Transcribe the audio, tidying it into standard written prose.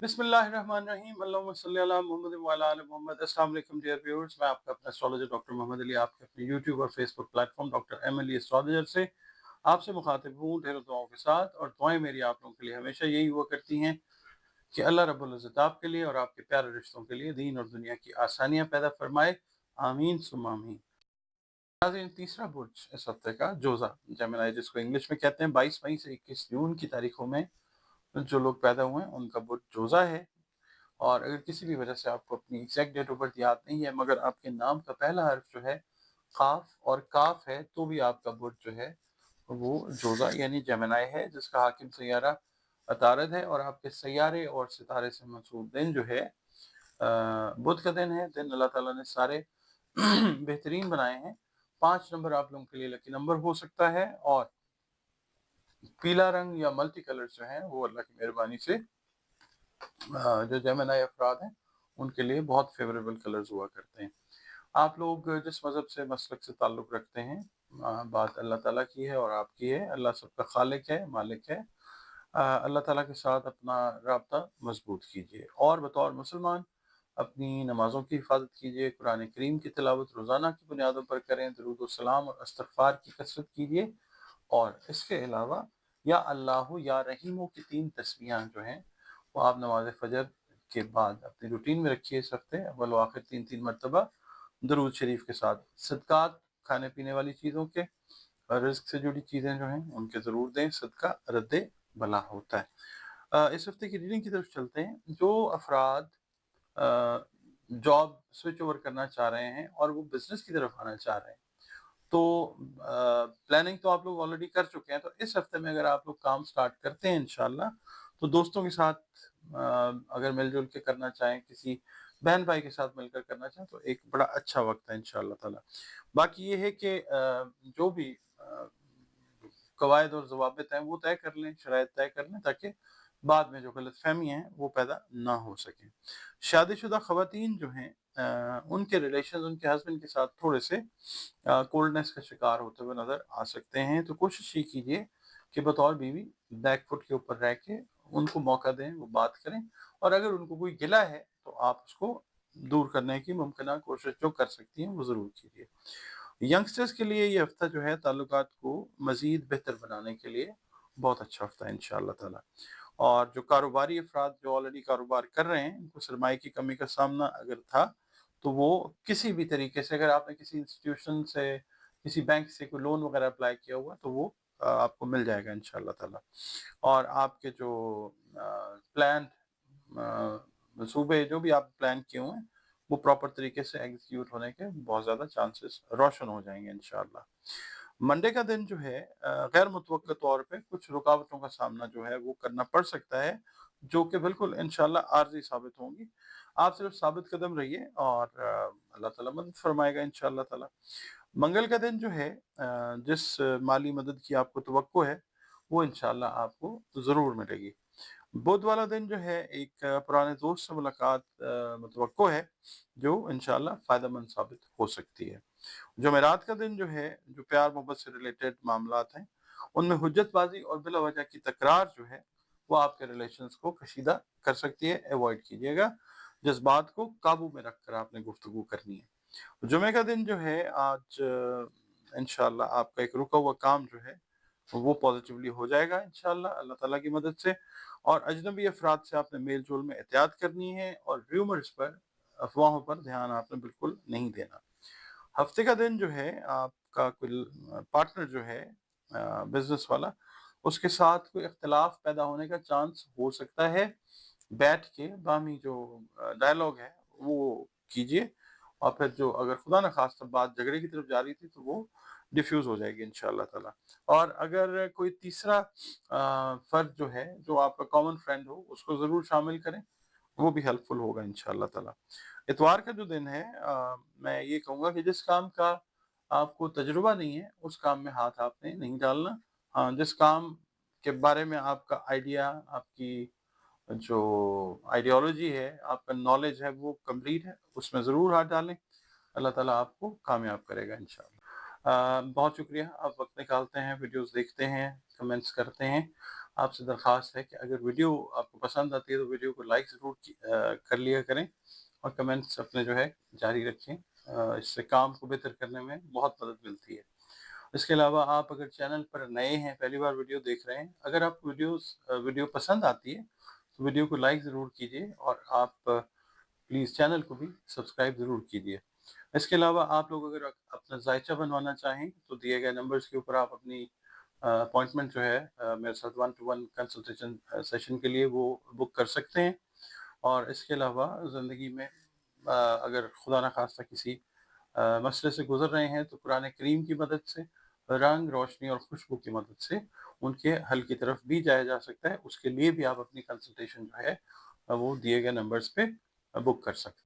बिस्मिल्लाहिर्रहमानिर्रहीम अल्लाहुम्मा सल्ली अला मुहम्मद व अला आलि मुहम्मद। अस्सलाम वालेकुम डियर व्यूअर्स, मैं आपका अपना एस्ट्रोलॉजर डॉक्टर मोहम्मद अली आपके अपने यूट्यूब और Facebook platform doctor M Ali astrologer से आपसे मुखातिब हूँ ढेरों दुआओं के साथ। और दुआएं मेरी आप लोगों के लिए हमेशा यही हुआ करती हैं कि अल्लाह रब्बुल इज़्ज़त आपके लिए और आपके प्यारे रिश्तों के लिए दीन और दुनिया की आसानियाँ पैदा फरमाए, आमीन सुम्मा आमीन। नाज़रीन, तीसरा बुर्ज इस हफ्ते का जोज़ा जेमिनी, जिसको इंग्लिश में कहते हैं, 22 मई से 21 जून की तारीखों में जो लोग पैदा हुए हैं उनका बुर्ज जोज़ा है। और अगर किसी भी वजह से आपको अपनी एग्जैक्ट डेट ऑफ बर्थ याद नहीं है, मगर आपके नाम का पहला हर्फ जो है काफ और काफ है, तो भी आपका बुर्ज जो है वो जोज़ा यानी जेमिनी है, जिसका हाकिम सैयारा अतारद है। और आपके सैयारे और सितारे से मंसूब दिन जो है बुध का दिन है। दिन अल्लाह ताला ने सारे बेहतरीन बनाए हैं। 5 नंबर आप लोगों के लिए लकी नंबर हो सकता है, और पीला रंग या मल्टी कलर्स जो हैं वो अल्लाह की मेहरबानी से जो जेमिनी अफराद हैं उनके लिए बहुत फेवरेबल कलर्स हुआ करते हैं। आप लोग जिस मज़हब से मसलक से ताल्लुक़ रखते हैं, बात अल्लाह ताला की है और आपकी है। अल्लाह सबका खालिक है, मालिक है। अल्लाह ताला के साथ अपना राब्ता मजबूत कीजिए, और बतौर मुसलमान अपनी नमाज़ों की हिफाजत कीजिए, कुरान करीम की तिलावत रोज़ाना की बुनियादों पर करें, दरूद व सलाम और इस्तग़फ़ार की कसरत कीजिए। और इसके अलावा या अल्लाह या रहीमो की 3 तस्बीहां जो हैं वो आप नमाज फजर के बाद अपनी रूटीन में रखिए। इस हफ्ते अव्वल व आखिर 3-3 मरतबा दरूद शरीफ के साथ। सदक़ात, खाने पीने वाली चीज़ों के और रिज़्क से जुड़ी चीज़ें जो हैं उनके ज़रूर दें, सदका रद्द बला होता है। इस हफ्ते की रीडिंग की तरफ चलते हैं। जो अफराद जॉब स्विच ओवर करना चाह रहे हैं और वो बिज़नेस की तरफ आना चाह रहे हैं, तो प्लानिंग तो आप लोग ऑलरेडी कर चुके हैं। तो इस हफ्ते में अगर आप लोग काम स्टार्ट करते हैं इंशाल्लाह, तो दोस्तों के साथ अगर मिलजुल के करना चाहें, किसी बहन भाई के साथ मिलकर करना चाहें, तो एक बड़ा अच्छा वक्त है इंशाल्लाह ताला। बाकी ये है कि जो भी कवायद और ज़वाबित हैं वो तय कर लें, शराइत तय कर लें, ताकि बाद में जो गलतफहमी है वो पैदा ना हो सके। शादीशुदा ख़वातीन जो हैं उनके रिलेशन उनके हस्बैंड के साथ थोड़े से कोल्डनेस का शिकार होते हुए नज़र आ सकते हैं। तो कोशिश ये कीजिए कि बतौर बीवी बैक फुट के ऊपर रह के उनको मौका दें, वो बात करें, और अगर उनको कोई गिला है तो आप उसको दूर करने की मुमकिन कोशिश जो कर सकती हैं वो ज़रूर कीजिए। यंगस्टर्स के लिए ये हफ्ता जो है ताल्लुकात को मज़ीद बेहतर बनाने के लिए बहुत अच्छा हफ्ता है इंशाअल्लाह ताला। और जो कारोबारी अफराद जो ऑलरेडी कारोबार कर रहे हैं, उनको सरमाए की कमी का सामना अगर था, तो वो किसी भी तरीके से, अगर आपने किसी इंस्टीट्यूशन से, किसी बैंक से कोई लोन वगैरह अप्लाई किया हुआ, तो वो आपको मिल जाएगा इंशाअल्लाह ताला। और आपके जो प्लान मंसूबे जो भी आप प्लान किए हुए हैं वो प्रॉपर तरीके से एग्जीक्यूट होने के बहुत ज़्यादा चांसेस रोशन हो जाएंगे इंशाअल्लाह। मंडे का दिन जो है गैर मुतवक्का तौर पे कुछ रुकावटों का सामना जो है वो करना पड़ सकता है, जो कि बिल्कुल इंशाअल्लाह आर्जी साबित होंगी। आप सिर्फ साबित कदम रहिए और अल्लाह ताला मदद फरमाएगा इंशाअल्लाह ताला। मंगल का दिन जो है जिस माली मदद की आपको तवक्को है वो इंशाअल्लाह आपको ज़रूर मिलेगी। बुध वाला दिन जो है एक पुराने दोस्त से मुलाकात मुतवक्को है, जो इंशाअल्लाह फ़ायदेमंद साबित हो सकती है। जुमेरात का दिन जो है, जो प्यार मोहब्बत से रिलेटेड मामलात हैं, उनमें हुज्जतबाजी और बिला वजह की तकरार जो है, वो आपके रिलेशंस को कशीदा कर सकती है। अवॉइड कीजिएगा। जज़्बात को काबू में रखकर आपने गुफ्तगू करनी है। जुमे का दिन जो है आज इंशाअल्लाह आपका एक रुका हुआ काम जो है वो पॉजिटिवली हो जाएगा इंशाअल्लाह अल्लाह ताला की मदद से। और अजनबी अफराद से आपने मेल जोल में एहतियात करनी है, और र्यूमर्स पर, अफवाहों पर ध्यान आपने बिल्कुल नहीं देना। हफ्ते का दिन जो है आपका कोई पार्टनर जो है बिजनेस वाला, उसके साथ कोई इख्तलाफ पैदा होने का चांस हो सकता है। बैठ के बामी जो डायलॉग है वो कीजिए, और फिर जो अगर खुदा न खास्ता बात झगड़े की तरफ जा रही थी तो वो डिफ्यूज हो जाएगी इंशाअल्लाह ताला। और अगर कोई तीसरा फर्द जो है, जो आपका कॉमन फ्रेंड हो, उसको ज़रूर शामिल करें, वो भी हेल्पफुल होगा इंशाअल्लाह ताला। इतवार का जो दिन है मैं ये कहूँगा कि जिस काम का आपको तजुर्बा नहीं है, उस काम में हाथ आपने नहीं डालना। हाँ, जिस काम के बारे में आपका आइडिया, आपकी जो आइडियोलॉजी है, आपका नॉलेज है वो कंप्लीट है, उसमें ज़रूर हाथ डालें। अल्लाह ताला आपको कामयाब करेगा इंशाअल्लाह। बहुत शुक्रिया, आप वक्त निकालते हैं, वीडियोस देखते हैं, कमेंट्स करते हैं। آپ سے درخواست ہے کہ اگر ویڈیو آپ کو پسند آتی ہے تو ویڈیو کو لائک ضرور کر لیا کریں، اور کمنٹس اپنے جو ہے جاری رکھیں، اس سے کام کو بہتر کرنے میں بہت مدد ملتی ہے۔ اس کے علاوہ آپ اگر چینل پر نئے ہیں، پہلی بار ویڈیو دیکھ رہے ہیں، اگر آپ کو ویڈیو پسند آتی ہے تو ویڈیو کو لائک ضرور کیجیے، اور آپ پلیز چینل کو بھی سبسکرائب ضرور کیجیے۔ اس کے علاوہ آپ لوگ اگر اپنا ذائچہ بنوانا چاہیں تو دیے گئے نمبرز کے اوپر آپ اپنی اپوائنٹمنٹ جو ہے میرے ساتھ 1-to-1 کنسلٹیشن سیشن کے لیے وہ بک کر سکتے ہیں۔ اور اس کے علاوہ زندگی میں اگر خدا نخواستہ کسی مسئلے سے گزر رہے ہیں تو قرآن کریم کی مدد سے، رنگ روشنی اور خوشبو کی مدد سے ان کے حل کی طرف بھی جایا جا سکتا ہے۔ اس کے لیے بھی آپ اپنی کنسلٹیشن جو ہے وہ دیے گئے نمبرز پہ بک کر سکتے ہیں۔